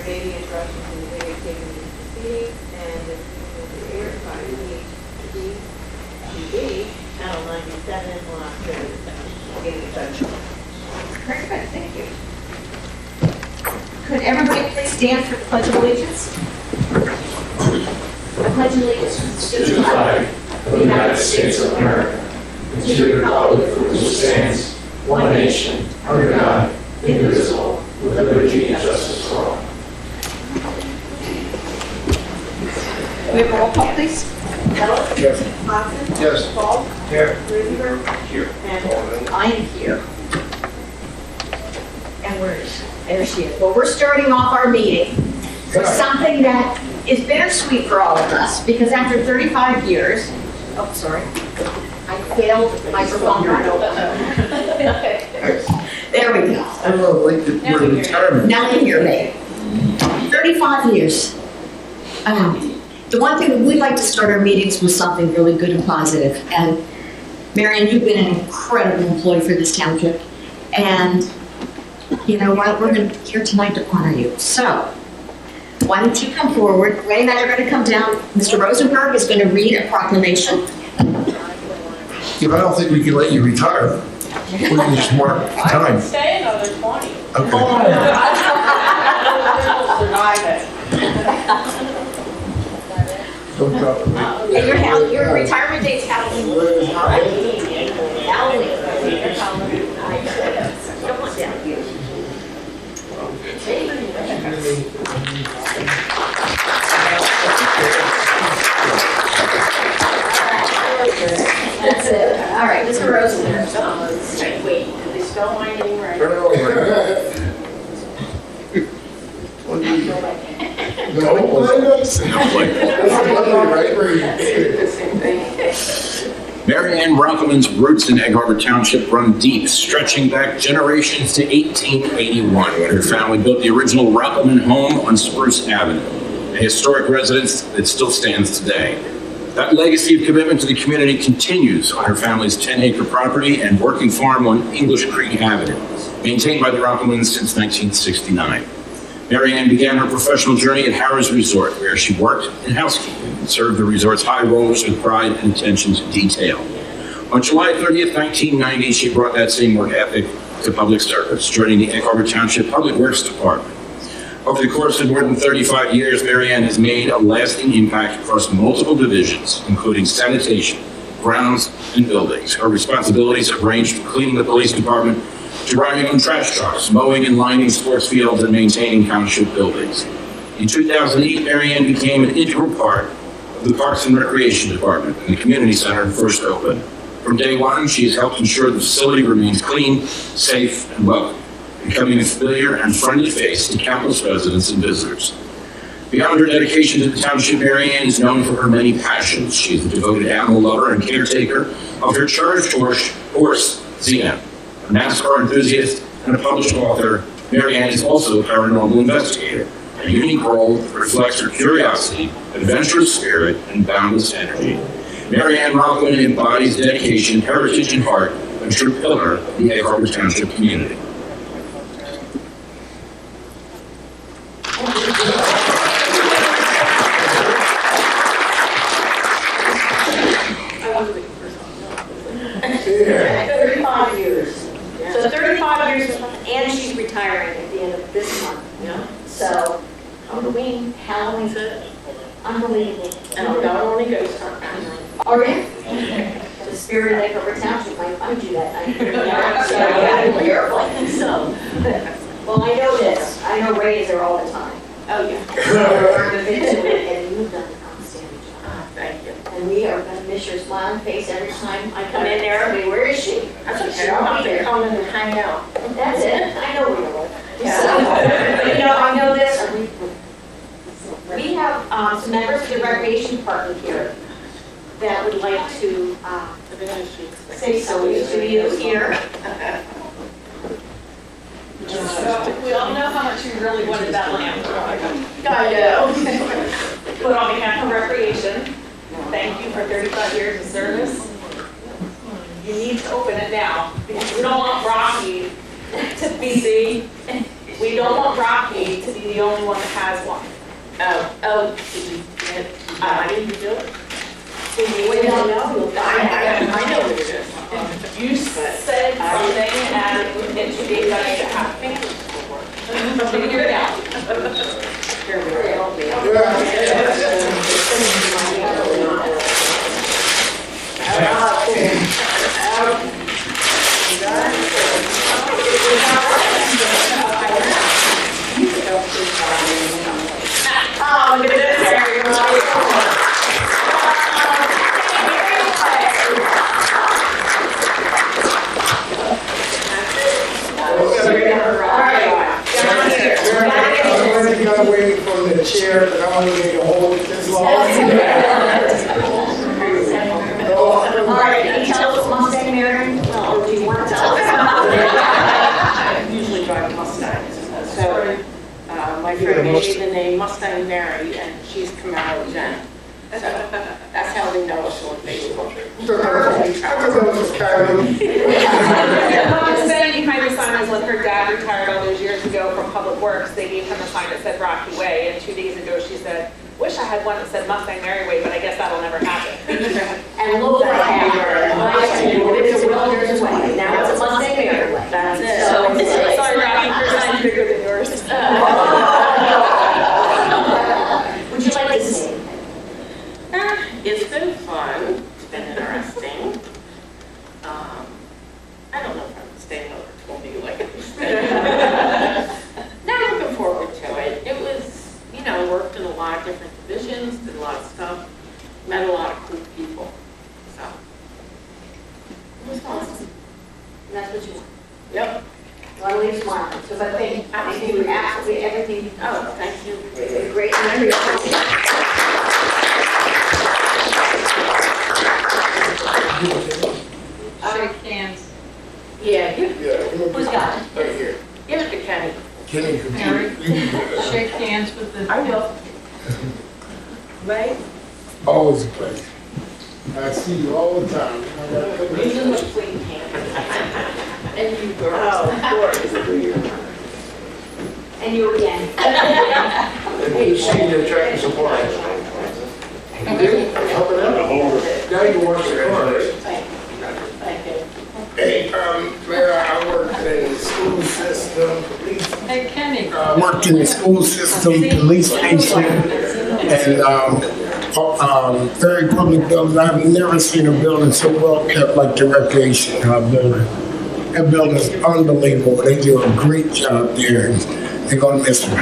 There may be interruptions in the video taking these proceedings, and this meeting will be aired by TV, Channel 97, on October 7th. Very good, thank you. Could everybody please stand for the Pledge of Allegiance? I pledge allegiance To the flag of the United States of America, and to the republic for which it stands, one nation, under God, indivisible, with liberty and justice for all. We have a roll call, please. Ellis? Yes. Hudson? Yes. Paul? Here. Rudiger? Here. And I am here. And there she is. Well, we're starting off our meeting with something that is bittersweet for all of us, because after 35 years, oh, sorry, I failed microphone. There we go. I don't know, like the word retirement. Now you hear me. 35 years. The one thing, we like to start our meetings with something really good and positive. And Marianne, you've been an incredible employee for this township. And you know what, we're here tonight to honor you. So, why don't you come forward? Ray and I are going to come down. Mr. Rosenberg is going to read a proclamation. Yeah, but I don't think we can let you retire. We can just mark time. stay another 20. Okay. Survive it. Don't drop it. And your retirement date's Halloween. Halloween. Come on down here. That's it. All right, Mr. Rosenberg. Wait, did they spell my name right? Turn it over. No, Mary Ann Rockelman's roots in Egg Harbor Township run deep, stretching back generations to 1881, when her family built the original Rockelman home on Spruce Avenue, a historic residence that still stands today. That legacy of commitment to the community continues on her family's 10-acre property and working farm on English Creek Avenue, maintained by the Rockelmans since 1969. Mary Ann began her professional journey at Harrah's Resort, where she worked in housekeeping and served the resort's high rollers with pride and attention to detail. On July 30th, 1990, she brought that same work ethic to public service, joining the Egg Harbor Township Public Works Department. Over the course of more than 35 years, Mary Ann has made a lasting impact across multiple divisions, including sanitation, grounds, and buildings. Her responsibilities have ranged from cleaning the police department to driving on trash trucks, mowing and lining sports fields, and maintaining township buildings. In 2008, Mary Ann became an integral part of the Parks and Recreation Department when the community center first opened. From day one, she has helped ensure the facility remains clean, safe, and welcome, becoming a familiar and friendly face to countless residents and visitors. Beyond her dedication to the township, Mary Ann is known for her many passions. She is a devoted animal lover and caretaker of her cherished horse, Xena. A NASCAR enthusiast and a published author, Mary Ann is also a paranormal investigator, a unique role that reflects her curiosity, adventurous spirit, and boundless energy. Mary Ann Rockelman embodies dedication, heritage, and heart, a true pillar of the Egg Harbor Township community. So 35 years, and she's retiring at the end of this month. Yeah. So Halloween, unbelievable. And I'm not only ghost Are you? The spirit of Egg Harbor Township might find you that night. So you gotta be careful. So, well, I know this. I know Ray is there all the time. Oh, yeah. And you've done an outstanding job. Thank you. And we are going to miss your smiling face every time I come in there. I mean, where is she? That's okay. I'm not going to come in and hang out. That's it. I know where you are. Yeah. So, I know this. We have some members of the recreation department here that would like to say something to you here. We all know how much you really wanted that lamp. I know. But on behalf of Recreation, thank you for 35 years of service. You need to open it now because we don't want Rocky to be seen. We don't want Rocky to be the only one that has one. I didn't do it. We don't know. I know what it is. You said something and in 2 days I made it happen. Figure it out. Oh, look at this, Harry. I'm waiting for the chair, but I'm only going to hold it this long. All right, can you tell us Mustang, Marion? Or do you want to tell us? I usually drive Mustangs. So my friend gave me the name Mustang Mary, and she's Camaro Jen. So that's how they know us on Facebook. Mustang behind the sign is when her dad retired all those years ago from Public Works. They gave him a sign that said Rocky Way, and 2 days ago she said, wish I had one that said Mustang Mary Way, but I guess that'll never happen. And look at that. It's a wilderness way. Now it's a Mustang Mary way. That's it. So, Sorry, Rocky, your sign's bigger than yours. would you like to say? It's been fun. It's been interesting. I don't know if I'm staying over 20 like I said. Now I'm looking forward to it. It was, worked in a lot of different divisions, did a lot of stuff, met a lot of cool people. So it was awesome. And that's what you want. Yep. Well, I leave smiling. So, but I think you absolutely everything. Oh, thank you. Great memory. Shake hands. Yeah, Who's got it? Right here. give it to Kenny. Kenny, Harry, shake hands with the. I will. Ray? always a pleasure. I see you all the time. These are the sweet hands. And you girls. Oh, of course. And you again. Hey, see you tractor supply. You did? Helping out? Now you wash your cars. Thank you. Hey, Mayor, I worked in the school system, police. Hey, Kenny. Worked in the school system, police station, and very public buildings. I've never seen a building so well kept like the recreation building. That building is unbelievable. They do a great job there. They're gonna miss me.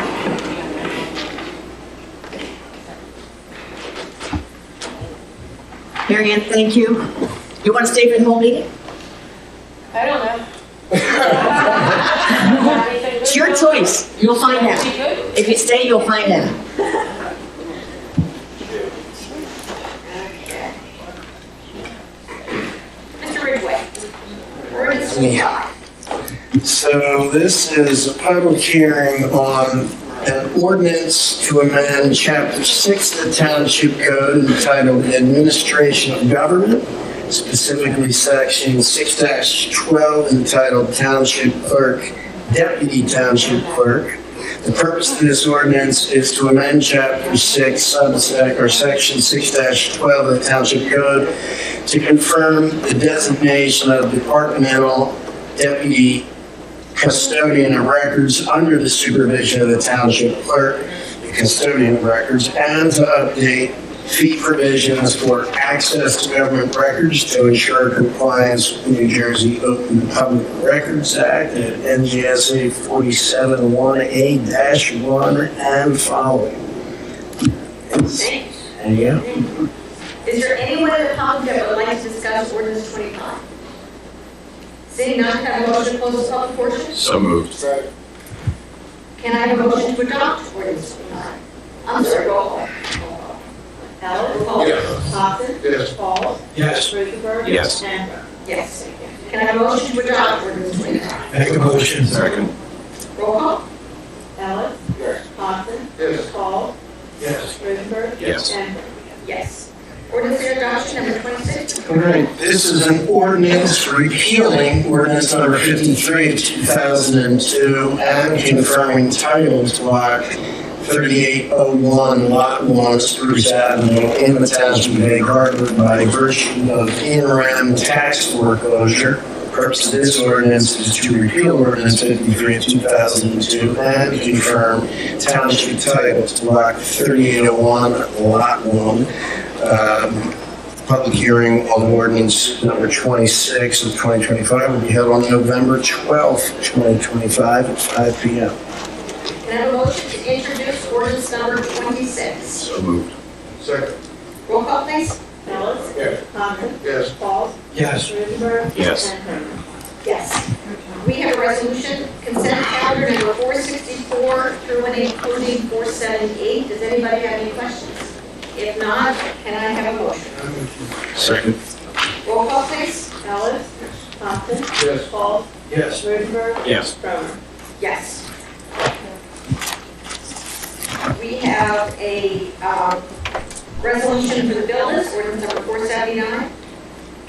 Mary Ann, thank you. You want to stay for the whole meeting? I don't know. It's your choice. You'll find out. If you stay, you'll find out. Mr. Ridgway. Yeah. So this is a public hearing on an ordinance to amend Chapter 6 of the Township Code entitled Administration of Government, specifically Section 6-12 entitled Township Clerk, Deputy Township Clerk. The purpose of this ordinance is to amend Chapter 6, Section 6-12 of the Township Code to confirm the designation of departmental deputy custodian of records under the supervision of the Township Clerk, the custodian of records, and to update fee provisions for access to government records to ensure compliance with the New Jersey Open Public Records Act at NJSA 47-1A-1 and following. There you go. Is there anyone in the public that would like to discuss ordinance 25? Seeing none, can I have a motion to close the public portion? So moved. Can I have a motion to adopt ordinance 25? I'm sorry, roll call. Howard? Yes. Hobson? Yes. Paul? Yes. Rutherford? Yes. And yes. Can I have a motion to adopt ordinance 25? Make a motion. Second. Roll call. Howard? Yes. Hobson? Yes. Paul? Yes. Rutherford? Yes. And yes. Ordinance for adoption number 26, All right, this is an ordinance repealing ordinance number 53 of 2002 and confirming title to block 3801 Lot 1 Spruce Avenue in the Township of Egg Harbor by virtue of in-rem tax foreclosure. Purpose of this ordinance is to repeal ordinance 53 of 2002 and confirm township title to block 3801 Lot 1. Public hearing on ordinance number 26 of 2025 will be held on November 12th, 2025 at 5 p.m. Can I have a motion to introduce ordinance number 26? So moved. Second. Roll call, please. Ellis? Yes. Conklin? Yes. Pauls? Yes. Rudenberg? Yes. And Herman. Yes. We have a resolution, consent calendar number 464 through and including 478. Does anybody have any questions? If not, can I have a motion? Second. Roll call, please. Ellis? Conklin? Yes. Pauls? Yes. Rudenberg? Yes. Cromer? Yes. We have a resolution for the builders, ordinance number 479.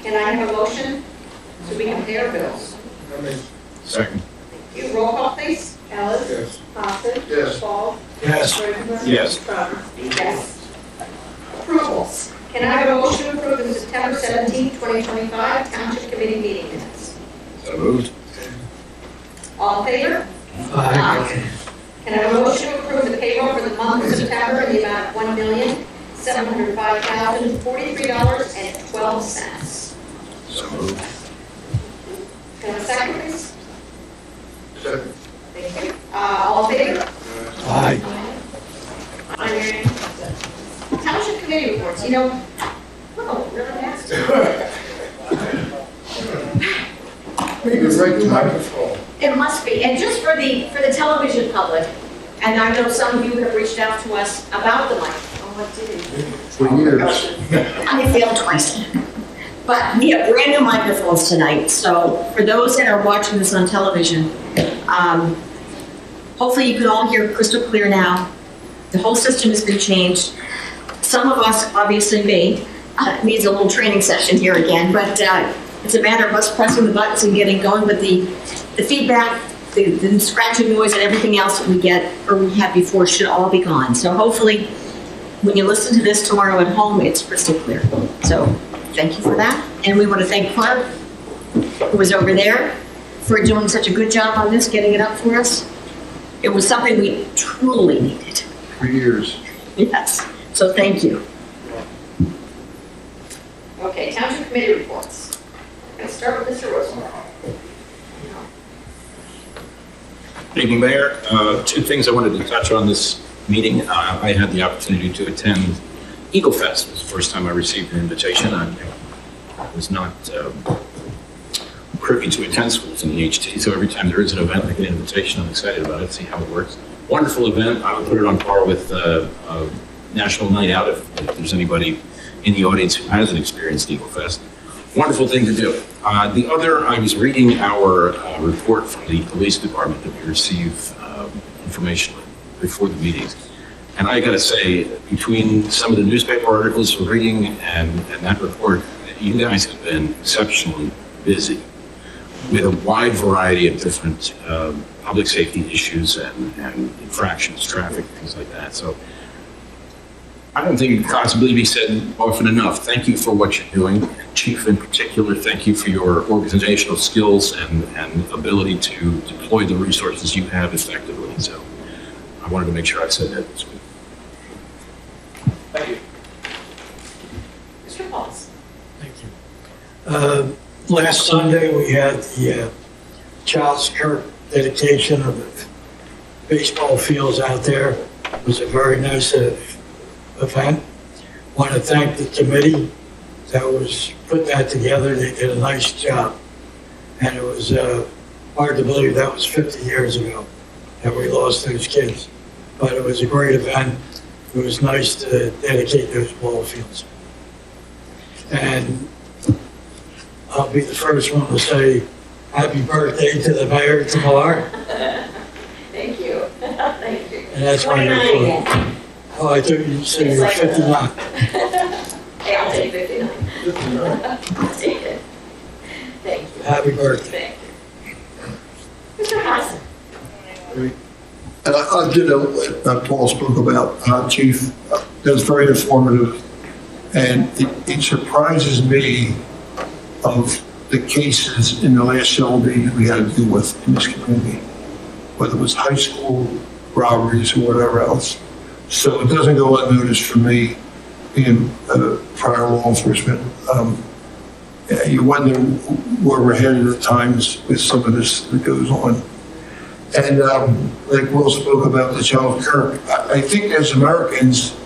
Can I have a motion so we can pay our bills? Second. Thank you. Roll call, please. Ellis? Yes. Conklin? Yes. Pauls? Yes. Rudenberg? Yes. Cromer? Yes. Approvals. Can I have a motion to approve the September 17, 2025 Township Committee meeting minutes? So moved. All in favor? Aye. Can I have a motion to approve the payroll for the month of September in the amount of $1,705,043.12? So moved. Can I have a second, please? Second. Thank you. All in favor? Aye. Aye. Township Committee reports, you know, oh, really fast. It's right to microphone. It must be, and just for the television public, and I know some of you have reached out to us about the microphone. What did it? For years. I failed twice. But we have brand new microphones tonight, so for those that are watching this on television, hopefully you can all hear crystal clear now. The whole system has been changed. Some of us, obviously me, needs a little training session here again, but it's a matter of us pressing the buttons and getting going. But the feedback, the scratching noise and everything else that we get or we had before should all be gone. So hopefully when you listen to this tomorrow at home, it's crystal clear. So thank you for that. And we want to thank Clark, who was over there, for doing such a good job on this, getting it up for us. It was something we truly needed. For years. Yes. So thank you. Okay, Township Committee reports. I'm going to start with Mr. Rosenbaum. Good evening, Mayor. Two things I wanted to touch on this meeting. I had the opportunity to attend Eagle Fest. It was the first time I received an invitation. I was not privy to attend schools in the HT, so every time there is an event, I get an invitation. I'm excited about it, see how it works. Wonderful event. I would put it on par with National Night Out if there's anybody in the audience who hasn't experienced Eagle Fest. Wonderful thing to do. The other, I was reading our report from the police department that we receive information before the meetings. And I gotta say, between some of the newspaper articles we're reading and that report, you guys have been exceptionally busy with a wide variety of different public safety issues and infractions, traffic, things like that. So I don't think it can possibly be said often enough. Thank you for what you're doing. Chief in particular, thank you for your organizational skills and ability to deploy the resources you have effectively. So I wanted to make sure I said that this week. Thank you. Mr. Pauls? Thank you. Last Sunday, we had the Charles Kirk dedication of the baseball fields out there. It was a very nice event. Want to thank the committee that was put that together. They did a nice job. And it was hard to believe that was 50 years ago that we lost those kids. But it was a great event. It was nice to dedicate those ball fields. And I'll be the first one to say happy birthday to the mayor tomorrow. Thank you. Thank you. And that's my report. Oh, I thought you said you were 59. Hey, I'll take 59. Take it. Thank you. Happy birthday. Thank you. Mr. Hassan. And I did what Paul spoke about, Chief. That was very informative. And it surprises me of the cases in the last several days we had to deal with in this community, whether it was high school robberies or whatever else. So it doesn't go unnoticed for me being prior law enforcement. You wonder where we're headed at times with some of this that goes on. And like Will spoke about the Charles Kirk, I think as Americans,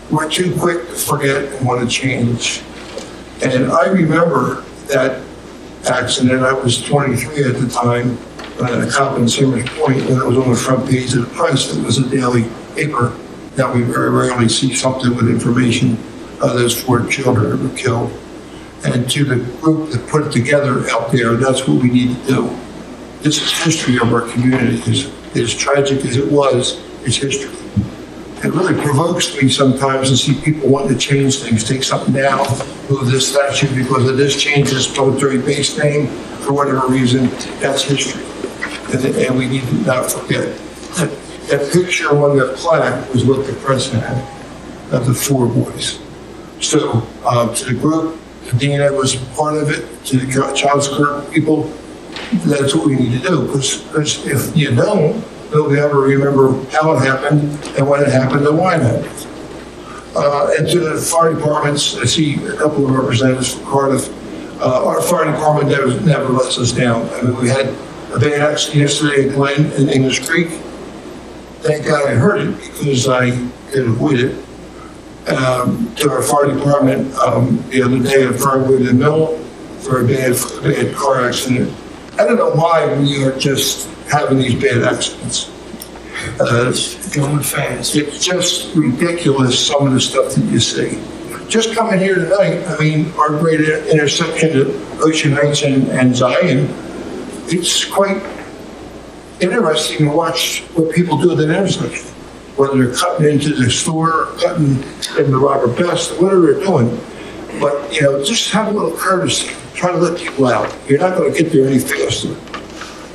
we're too quick to forget and want to change. And I remember that accident. I was 23 at the time, a cop in Simmers Point, and it was on the front page of the press. It was a daily paper. Now we very rarely see something with information. Those 4 children that were killed. And to the group that put it together out there, that's what we need to do. This is history of our community. As tragic as it was, it's history. It really provokes me sometimes to see people wanting to change things, take something down, move this statue because of this, change this military base name for whatever reason. That's history. And we need to not forget. That picture on the plaque was what the president had of the 4 boys. So to the group, Dina was part of it, to the Charles Kirk people, that's what we need to do. Because if you don't, nobody ever remember how it happened and when it happened and why it happened. And to the fire departments, I see a couple of representatives from Cardiff. Our fire department never lets us down. I mean, we had a bad accident yesterday at Glen in English Creek. Thank God I heard it because I could avoid it. To our fire department the other day at Fernwood and Mill for a bad car accident. I don't know why we are just having these bad accidents. It's going fast. It's just ridiculous, some of the stuff that you see. Just coming here tonight, I mean, our great intersection at Ocean Heights and Zion, it's quite interesting to watch what people do at that intersection. Whether they're cutting into the store, or cutting in the Robert Best, whatever they're doing. But, you know, just have a little courtesy. Try to let people out. You're not going to get there any faster.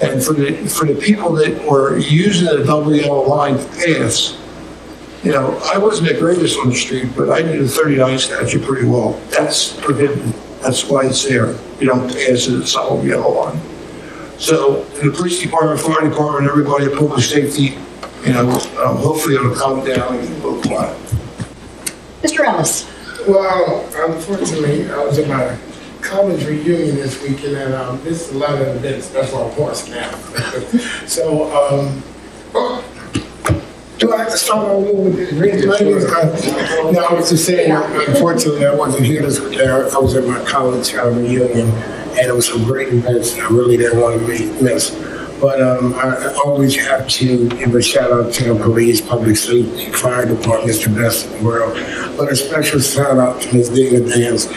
And for the people that were using the double yellow line to pass, you know, I wasn't the greatest on the street, but I knew the 39 statute pretty well. That's prohibited. That's why it's there. You don't pass it, it's all yellow line. So the police department, fire department, everybody at public safety, you know, hopefully it'll calm down and get a little quiet. Mr. Ellis. Well, unfortunately, I was at my college reunion this weekend and I missed a lot of events. That's why I'm hoarse now. So, do I have to start over with the green ladies? No, I was just saying, unfortunately, I wasn't here this weekend. I was at my college reunion and it was some great events I really didn't want to miss. But I always have to give a shout out to the police, public safety, fire department, it's the best in the world. But a special shout out to Ms. Dina Dance.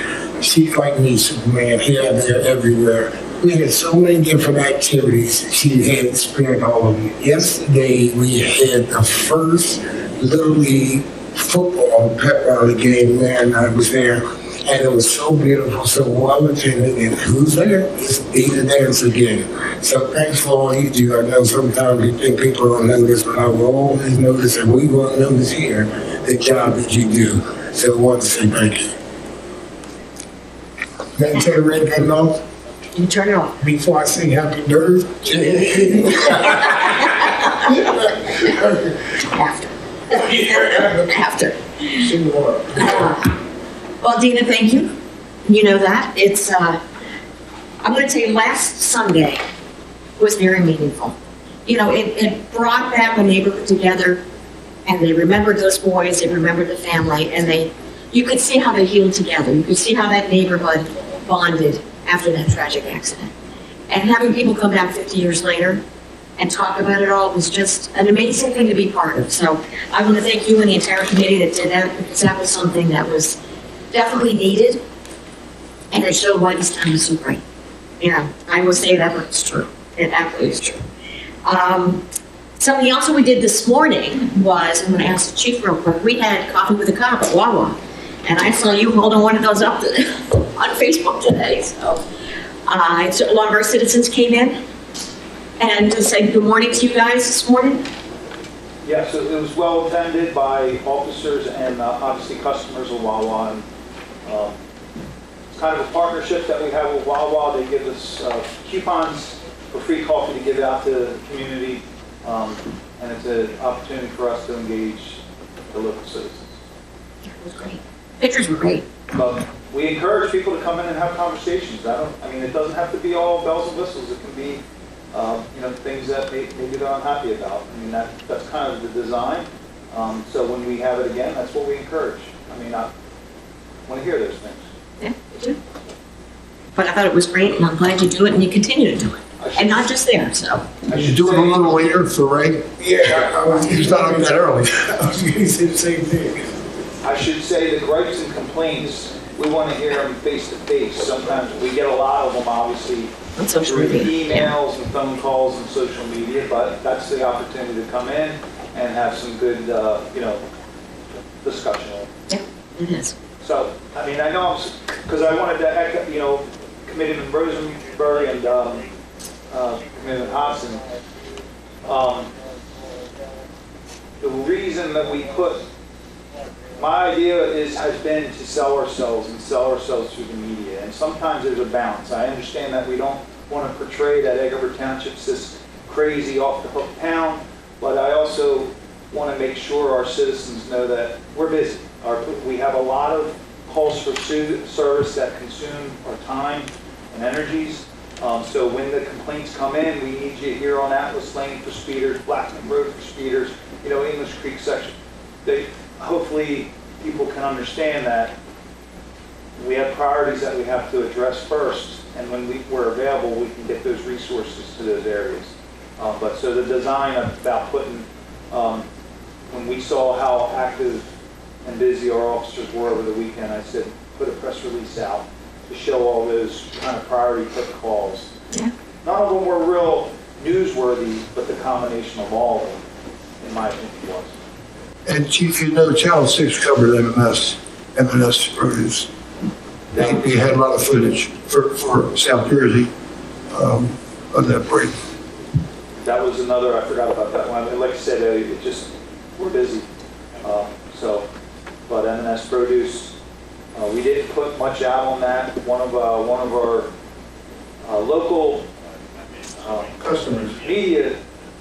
She's like me, Superman, here, there, everywhere. We had so many different activities. She had spared all of them. Yesterday, we had the first Little League football pep rally game there, and I was there. And it was so beautiful, so well attended, and who's there? It's Dina Dance again. So thanks for all you do. I know sometimes you think people don't notice, but I will always notice, and we will notice here, the job that you do. So I want to say thank you. Then take the red button off You turn it off. before I say happy birthday. After. Sure. Well, Dina, thank you. You know that. It's, I'm going to tell you, last Sunday was very meaningful. You know, it brought back the neighborhood together, and they remembered those boys, they remembered the family, and you could see how they healed together. You could see how that neighborhood bonded after that tragic accident. And having people come back 50 years later and talk about it all was just an amazing thing to be part of. So I want to thank you and the entire committee that did that, because that was something that was definitely needed, and it showed why this town is so great. You know, I will say that, but it's true. It absolutely is true. Something else that we did this morning was, I'm going to ask the chief real quick, we had coffee with a cop at Wawa. And I saw you holding one of those up on Facebook today, so. So a lot of our citizens came in and to say good morning to you guys this morning. Yes, it was well attended by officers and obviously customers of Wawa. And, it's kind of a partnership that we have with Wawa. They give us coupons for free coffee to give out to the community. And it's an opportunity for us to engage the local citizens. It was great. Pictures were great. But we encourage people to come in and have conversations. I mean, it doesn't have to be all bells and whistles. It can be, things that maybe they're unhappy about. I mean, that's kind of the design. So when we have it again, that's what we encourage. I mean, I want to hear those things. Yeah, me too. But I thought it was great, and I'm glad you do it, and you continue to do it. And not just there, so. You do it a little later for Ray? Yeah, he's not up that early. I was going to say the same thing. I should say the gripes and complaints, we want to hear them face to face. Sometimes we get a lot of them, obviously, On social through media. emails and phone calls and social media, but that's the opportunity to come in and have some good, discussion. Yeah, it is. So, I mean, I know, because I wanted to echo, Committeeman Rosenberg and Committeeman Hobson, the reason that we put, my idea has been to sell ourselves and sell ourselves through the media. And sometimes there's a balance. I understand that we don't want to portray that Egg Harbor Township's this crazy off the hook town, but I also want to make sure our citizens know that we're busy. We have a lot of calls for service that consume our time and energies. So when the complaints come in, we need you here on Atlas Lane for speeders, Blackman Road for speeders, English Creek section. Hopefully people can understand that we have priorities that we have to address first, and when we're available, we can get those resources to those areas. But so the design about putting, when we saw how active and busy our officers were over the weekend, I said, put a press release out to show all those kind of priority quick calls. Yeah. None of them were real newsworthy, but the combination of all of them, in my opinion, was. And Chief, Channel 6 covered M&S produce. They had a lot of footage for South Jersey on that break. That was another, I forgot about that one. Like I said, we're busy. But M&S Produce, we didn't put much out on that. One of our local Customers. media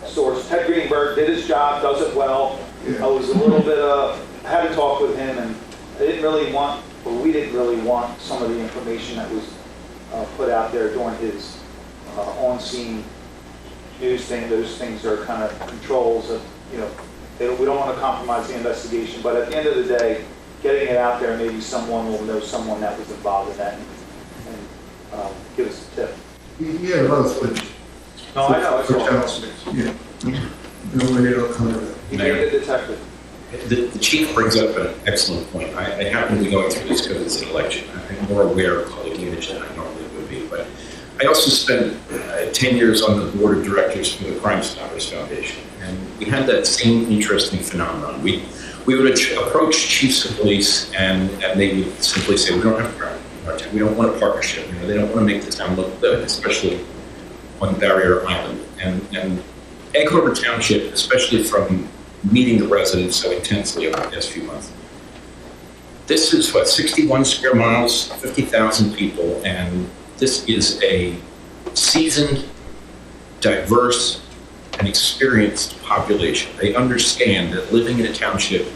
source, Ted Greenberg, did his job, does it well. Yeah. I was a little bit, I had to talk with him, and we didn't really want some of the information that was put out there during his on-scene news thing. Those things are kind of controls of, we don't want to compromise the investigation, but at the end of the day, getting it out there, maybe someone will know someone that was involved in that and give us a tip. He had a lot of footage. No, I know. I For saw Channel it. 6, yeah. Nobody will cover that. He made the detective. The chief brings up an excellent point. I happen to be going through this because it's an election. I'm more aware of public image than I normally would be, but I also spent 10 years on the board of directors for the Crime Stoppers Foundation, and we had that same interesting phenomenon. We would approach chiefs of police, and they would simply say, we don't have a crime. We don't want a partnership. They don't want to make the town look good, especially on Barrier Island. And Egg Harbor Township, especially from meeting the residents so intensely over the past few months. This is 61 square miles, 50,000 people, and this is a seasoned, diverse, and experienced population. They understand that living in a township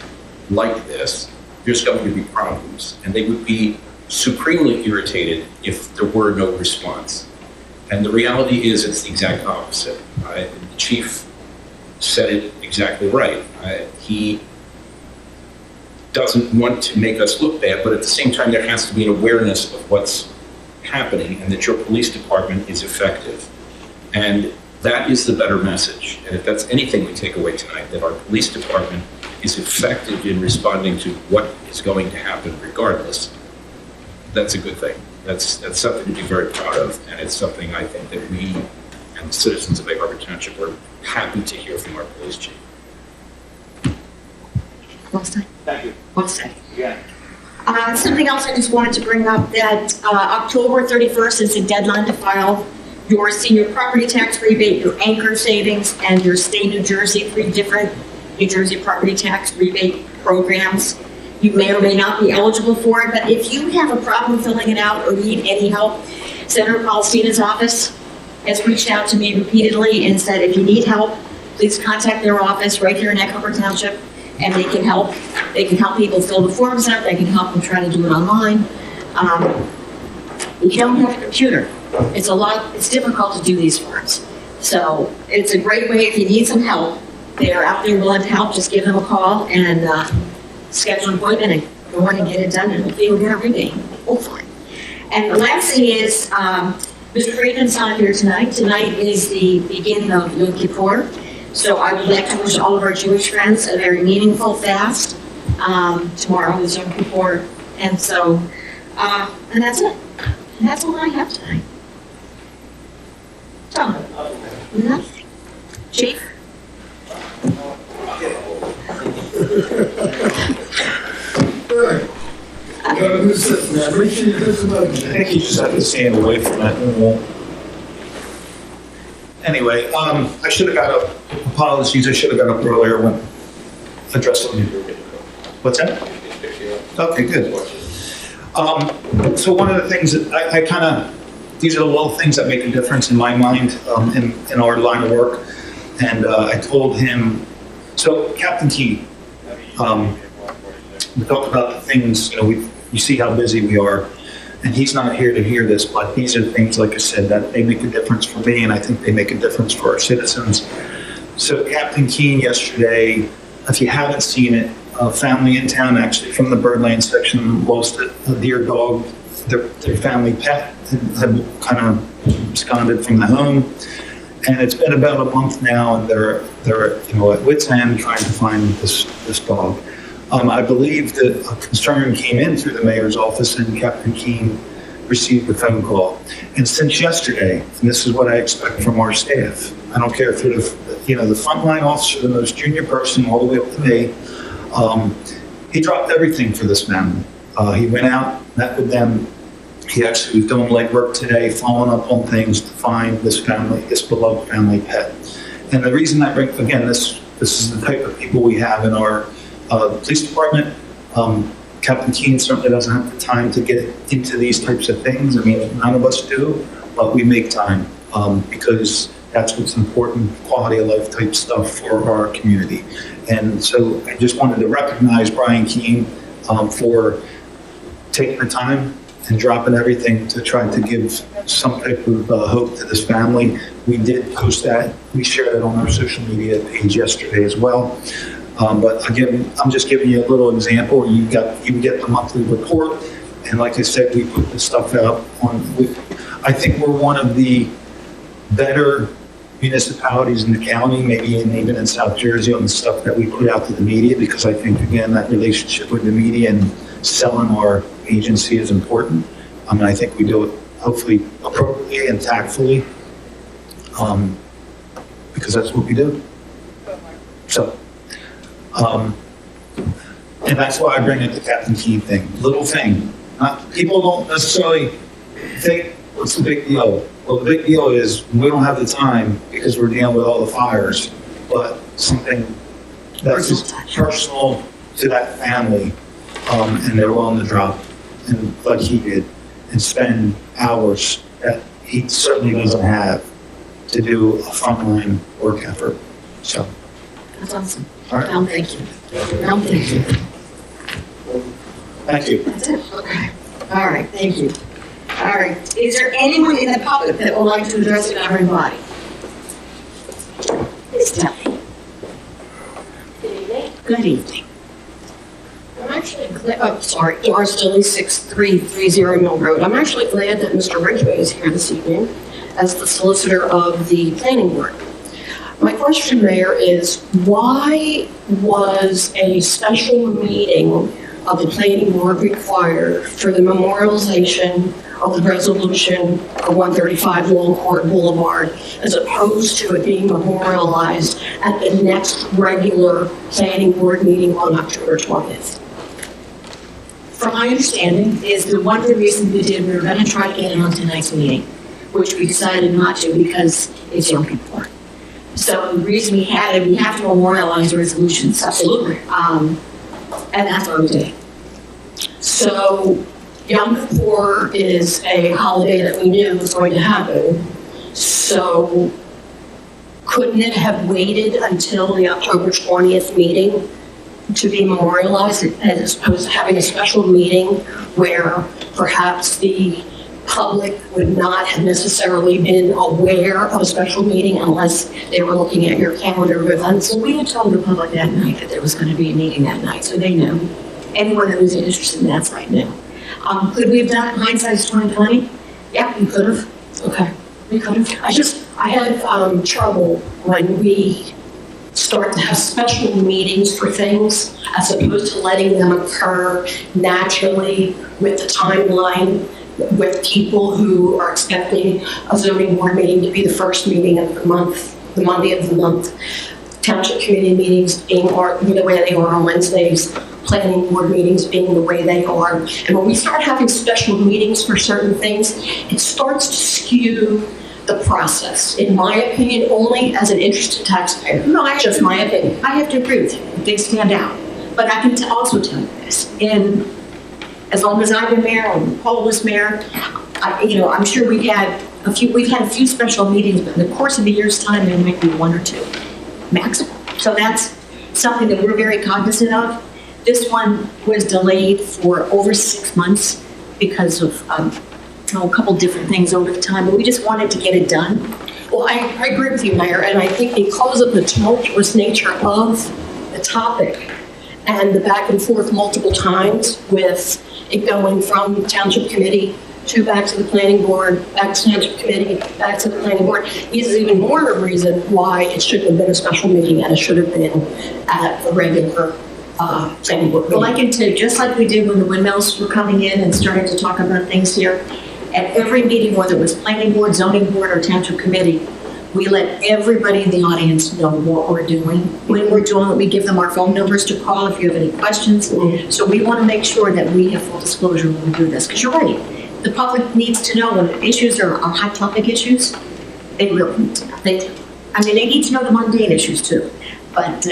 like this, there's going to be problems, and they would be supremely irritated if there were no response. And the reality is it's the exact opposite. The chief said it exactly right. He doesn't want to make us look bad, but at the same time, there has to be an awareness of what's happening and that your police department is effective. And that is the better message. And if that's anything we take away tonight, that our police department is effective in responding to what is going to happen regardless, that's a good thing. That's something to be very proud of, and it's something I think that we and citizens of Egg Harbor Township are happy to hear from our police chief. Well said. Thank you. Well said. Again. Something else I just wanted to bring up, that October 31st is the deadline to file your senior property tax rebate, your anchor savings, and your state New Jersey, 3 different New Jersey property tax rebate programs. You may or may not be eligible for it, but if you have a problem filling it out or need any help, Senator Palestina's office has reached out to me repeatedly and said, if you need help, please contact their office right here in Egg Harbor Township, and they can help. They can help people fill the forms out. They can help them try to do it online. If you don't have a computer, it's difficult to do these forms. So it's a great way if you need some help. They're out there willing to help. Just give them a call and schedule an appointment and go on and get it done, and hopefully you'll get a rebate, hopefully. And the last thing is, Mr. Friedman's not here tonight. Tonight is the beginning of Yom Kippur. So I would like to wish all of our Jewish friends a very meaningful fast. Tomorrow is Yom Kippur. And so, and that's it. And that's all I have tonight. So, nothing. Chief? I think you just have to stand away from that. Anyway, I should have got up, apologies, I should have got up earlier when addressing you. What's that? Okay, good. So one of the things that I kind of, these are the little things that make a difference in my mind in our line of work. And I told him, so Captain Key, we talked about the things, you see how busy we are, and he's not here to hear this, but these are things, like I said, that they make a difference for me, and I think they make a difference for our citizens. So Captain Keen yesterday, if you haven't seen it, a family in town actually from the Birdland section lost a dear dog. Their family pet had kind of absconded from the home, and it's been about a month now, and they're at wit's end trying to find this dog. I believe that a concern came in through the mayor's office, and Captain Keen received a phone call. And since yesterday, and this is what I expect from our staff, I don't care if you're the frontline officer, the most junior person, all the way up to me, he dropped everything for this family. He went out, met with them. He actually was doing legwork today, following up on things to find this family, this beloved family pet. And the reason I bring, again, this is the type of people we have in our police department. Captain Keen certainly doesn't have the time to get into these types of things. I mean, none of us do, but we make time because that's what's important, quality of life type stuff for our community. And so I just wanted to recognize Brian Keen for taking the time and dropping everything to try to give some type of hope to this family. We did post that. We shared it on our social media page yesterday as well. But again, I'm just giving you a little example. You get the monthly report, and like I said, we put this stuff out on. I think we're one of the better municipalities in the county, maybe even in South Jersey, on the stuff that we put out to the media, because I think again that relationship with the media and selling our agency is important. I mean, I think we do it hopefully appropriately and tactfully, because that's what we do. So. And that's why I bring it the Captain Key thing. Little thing. People don't necessarily think, what's the big deal? Well, the big deal is we don't have the time because we're dealing with all the fires, but something that's just personal to that family, and they're willing to drop, and like he did, and spend hours that he certainly doesn't have to do a frontline work effort. So. That's awesome. All right. Thank you. Thank you. Thank you. That's it? Okay. All right, thank you. All right, is there anyone in the public that would like to address the governing body? Please tell me. Good evening. Good evening. I'm actually glad, sorry, ours still is 6330 Mill Road. I'm actually glad that Mr. Ridgway is here this evening as the solicitor of the planning board. My question, Mayor, is why was a special meeting of the planning board required for the memorialization of the resolution for 135 Long Court Boulevard as opposed to it being memorialized at the next regular planning board meeting on October 20th? from my understanding, is the one good reason we did, we were gonna try to get it on tonight's meeting, which we decided not to because it's young people. So the reason we had it, we have to memorialize resolutions. Absolutely. And that's what we did. So Yom Kippur is a holiday that we knew was going to happen. So couldn't it have waited until the October 20th meeting to be memorialized as opposed to having a special meeting where perhaps the public would not have necessarily been aware of a special meeting unless they were looking at your calendar of events? So we had told the public that night that there was going to be a meeting that night, so they knew. Anyone that was interested in that site knew. Could we have done it hindsight's 2020? Yeah, we could have. Okay, we could have. I had trouble when we start to have special meetings for things as opposed to letting them occur naturally with the timeline, with people who are expecting a zoning board meeting to be the first meeting of the month, the Monday of the month. Township committee meetings being the way they are on Wednesdays, planning board meetings being the way they are. And when we start having special meetings for certain things, it starts to skew the process, in my opinion, only as an interested taxpayer. No, just my opinion. I have to agree with you. They stand out. But I can also tell you this, as long as I've been mayor and Paul was mayor, I'm sure we've had a few special meetings, but in the course of a year's time, there might be one or two maximum. So that's something that we're very cognizant of. This one was delayed for over 6 months because of a couple different things over the time, but we just wanted to get it done. Well, I agree with you, Mayor, and I think because of the tumultuous nature of the topic and the back and forth multiple times with it going from Township Committee to back to the Planning Board, back to Township Committee, back to the Planning Board, this is even more of a reason why it shouldn't have been a special meeting and it should have been at the regular Planning Board meeting. Well, I can tell you, just like we did when the windmills were coming in and starting to talk about things here, at every meeting, whether it was Planning Board, Zoning Board, or Township Committee, we let everybody in the audience know what we're doing. When we're doing it, we give them our phone numbers to call if you have any questions. So we want to make sure that we have full disclosure when we do this, because you're right. The public needs to know when issues are hot topic issues. They really need to know. They need to know the mundane issues too. But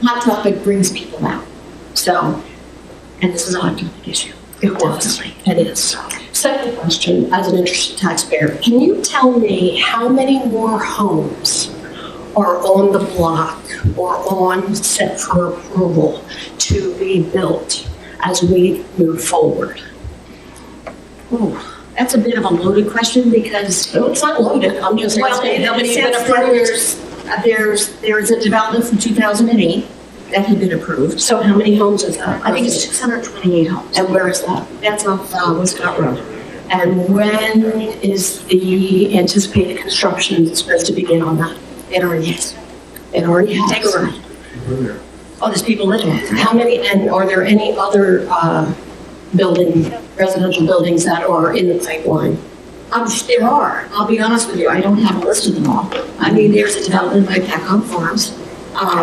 hot topic brings people out. So, and this is a hot topic issue. Definitely, it is. Second question, as an interested taxpayer, can you tell me how many more homes are on the block or on set for approval to be built as we move forward? Ooh, that's a bit of a loaded question because No, it's not loaded, I'm just asking how many have been approved. there's a development from 2008 that had been approved. So how many homes is that? I think it's 628 homes. And where is that? That's off Westcott Road. And when is the anticipated construction supposed to begin on that? It already is. It already has. Take a ride. Oh, there's people living there. How many, and are there any other residential buildings that are in the pipeline? There are. I'll be honest with you, I don't have a list of them all. I mean, there's a development by Peckham Farms,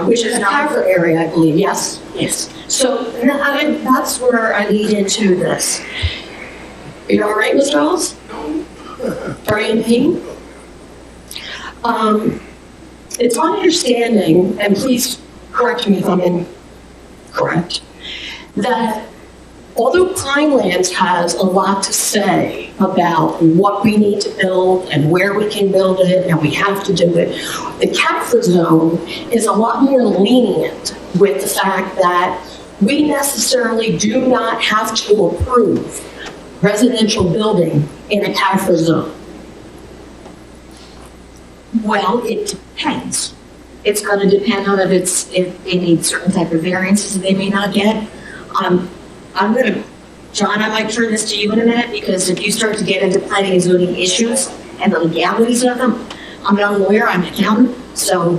which is The not. Carver area, I believe, yes? Yes. So that's where I lead into this. Are you all right, Mr. Ellis? Are you in pain? It's my understanding, and please correct me if I'm incorrect, that although Pinelands has a lot to say about what we need to build and where we can build it and we have to do it, the CAFRA zone is a lot more lenient with the fact that we necessarily do not have to approve residential building in a CAFRA zone. Well, it depends. It's going to depend on if they need certain type of variances that they may not get. John, I might turn this to you in a minute, because if you start to get into planning and zoning issues and the legalities of them, I'm not a lawyer, I'm an accountant, so.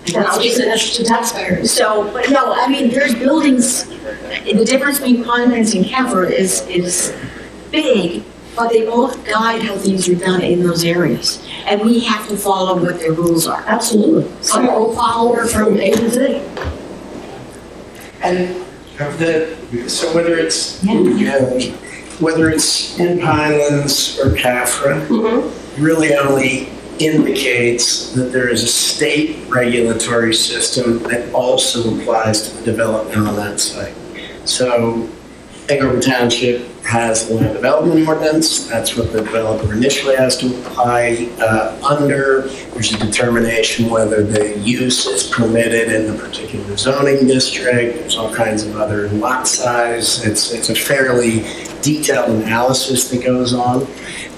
I'm just an interested taxpayer. So, but no, I mean, there's buildings, the difference between Pinelands and CAFRA is big, but they both guide how things are done in those areas. And we have to follow what their rules are. Absolutely. I'm a follower from A to Z. And So whether it's, whether it's in Pinelands or CAFRA, really only indicates that there is a state regulatory system that also applies to the development on that site. So Andover Township has a land development ordinance. That's what the developer initially has to apply under. There's a determination whether the use is permitted in the particular zoning district. There's all kinds of other lot size. It's a fairly detailed analysis that goes on.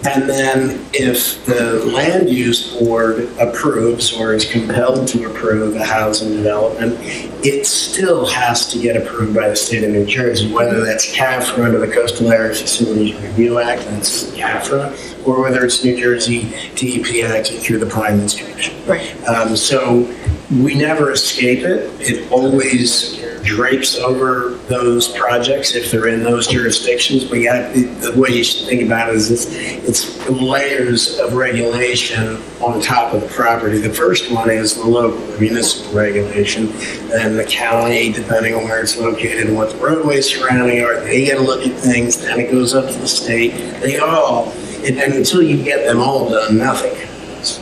And then if the land use board approves or is compelled to approve a housing development, it still has to get approved by the state of New Jersey, whether that's CAFRA under the Coastal Area Facilities Review Act, that's CAFRA, or whether it's New Jersey DEP acting through the Pinelands Commission. Right. So we never escape it. It always drapes over those projects if they're in those jurisdictions. But yeah, the way you should think about it is it's layers of regulation on top of the property. The first one is the local municipal regulation, and the county, depending on where it's located and what the roadways surrounding are, they get to look at things. Then it goes up to the state. They all, and until you get them all done, nothing happens.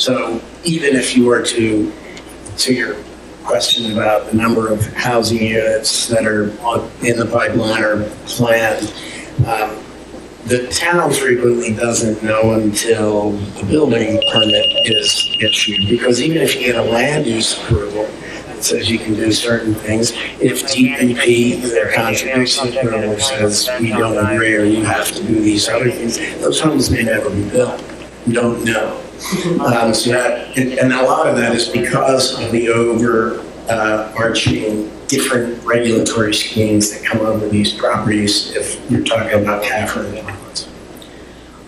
So even if you were to your question about the number of housing units that are in the pipeline or planned, the town frequently doesn't know until the building permit is issued, because even if you get a land use approval that says you can do certain things, if DEP, their contribution approval says we don't agree or you have to do these other things, those homes may never be built. You don't know. So that, and a lot of that is because of the overarching different regulatory schemes that come over these properties if you're talking about CAFRA and Pinelands.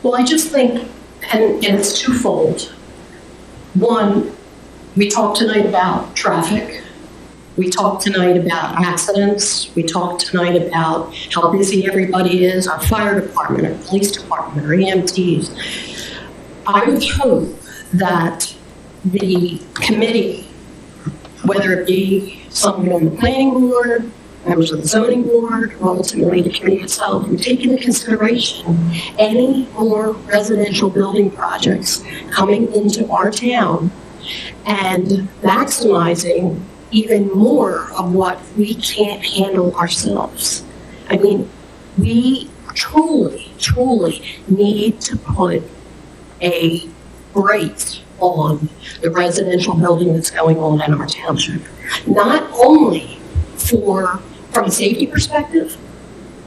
Well, I just think, and it's twofold. One, we talked tonight about traffic. We talked tonight about accidents. We talked tonight about how busy everybody is, our fire department, our police department, our EMTs. I would hope that the committee, whether it be someone on the planning board, members of the zoning board, or ultimately the committee itself, would take into consideration any more residential building projects coming into our town and maximizing even more of what we can't handle ourselves. I mean, we truly, truly need to put a brake on the residential building that's going on in our township. Not only from a safety perspective,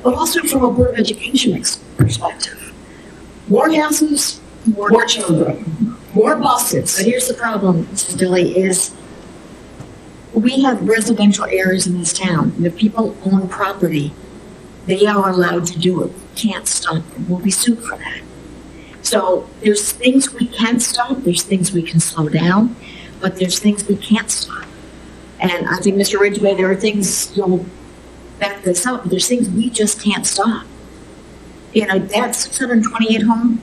but also from a Board of Education perspective. More houses, more children, more buses. But here's the problem, Mrs. Dilly, is we have residential areas in this town. And if people own property, they are allowed to do it. We can't stop them. We'll be sued for that. So there's things we can stop, there's things we can slow down, but there's things we can't stop. And I think, Mr. Ridgway, there are things, you'll back this up, but there's things we just can't stop. You know, that 628 home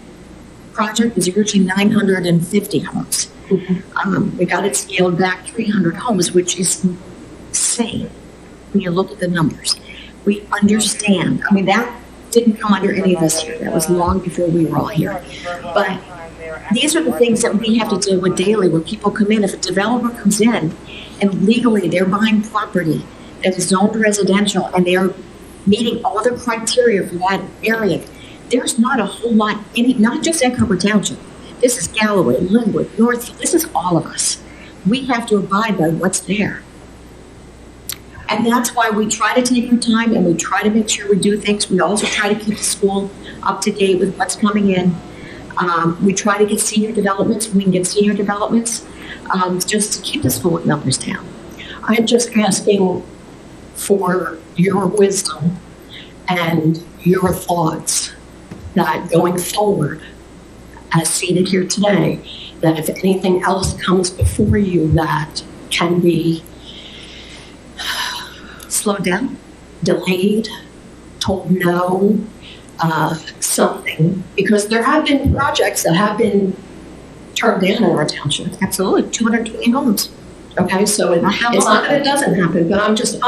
project was originally 950 homes. We got it scaled back 300 homes, which is insane when you look at the numbers. We understand, I mean, that didn't come under any of us here. That was long before we were all here. But these are the things that we have to deal with daily when people come in. If a developer comes in and legally they're buying property that is zoned residential and they're meeting all the criteria for that area, there's not a whole lot, not just Andover Township. This is Galloway, Linwood, North, this is all of us. We have to abide by what's there. And that's why we try to take our time and we try to make sure we do things. We also try to keep the school up to date with what's coming in. We try to get senior developments. We can get senior developments just to keep the school numbers down. I'm just asking for your wisdom and your thoughts that going forward, as seated here today, that if anything else comes before you that can be slowed down, delayed, told no, something, because there have been projects that have been turned down in our township. Absolutely, 220 homes. Okay, so it's not that it doesn't happen, but I'm just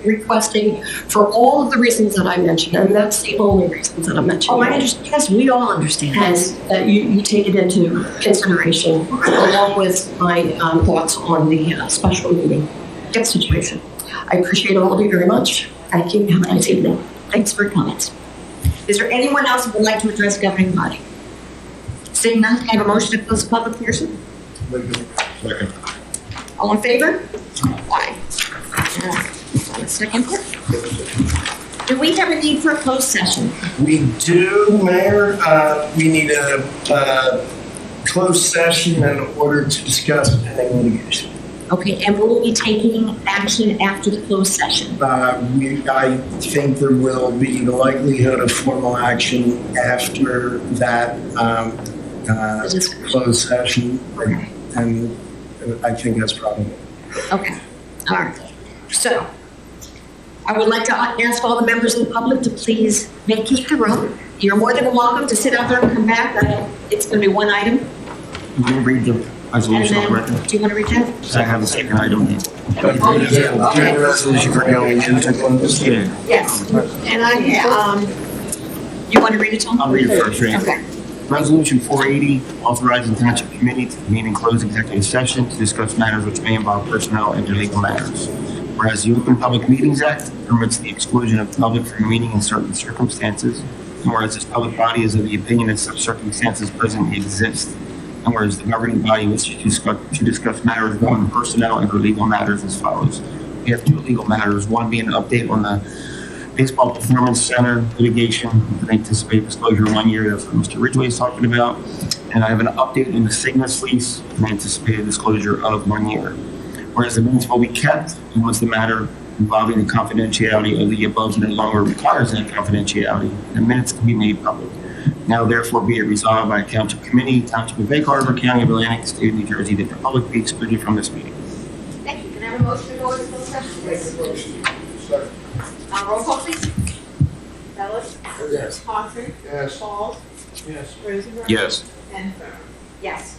requesting for all of the reasons that I mentioned, and that's the only reasons that I'm mentioning. Oh, I understand. Yes, we all understand. And that you take it into consideration along with my thoughts on the special meeting situation. I appreciate all of you very much. Thank you. Have a nice evening. Thanks for your comments. Is there anyone else who would like to address the governing body? Seeing none, can I have a motion to close the public portion? Second. All in favor? Aye. Second part. Do we have a need for a closed session? We do, Mayor. We need a closed session in order to discuss pending litigation. Okay, and will we be taking action after the closed session? I think there will be the likelihood of formal action after that closed session, and I think that's probably. Okay, all right. So, I would like to ask all the members of the public to please vacate the room. You're more than welcome to sit out there and come back. It's going to be one item. You will read the And resolution on the then, record. do you want to read that? Because I have a second item. Resolution for going into closed. Yes. And you want to read it, Tom? I'll read it first, Ray. Okay. Resolution 480, authorizing Township Committee to convene and close executive session to discuss matters which may involve personnel and legal matters. Whereas the Open Public Meetings Act permits the exclusion of the public from a meeting in certain circumstances, and whereas this public body is of the opinion that such circumstances presently exist, and whereas the governing body wishes to discuss matters involving personnel and legal matters as follows. We have two legal matters, one being an update on the Baseball Performance Center litigation with anticipated disclosure 1 year, that's what Mr. Ridgway is talking about. And I have an update on the Cygnus lease with anticipated disclosure of 1 year. Whereas the minutes will be kept, and once the matter involving the confidentiality of the above no longer requires that confidentiality, the minutes can be made public. Now therefore be it resolved by Township Committee, Township of Bay Harbor, County of Atlantic, State of New Jersey, that the public be excluded from this meeting. Thank you. Can I have a motion to go into closed session, please? Roll call, please. Ellis? Yes. Hawkins? Yes. Paul? Yes. Rosenberg? Yes. And Thurman. Yes.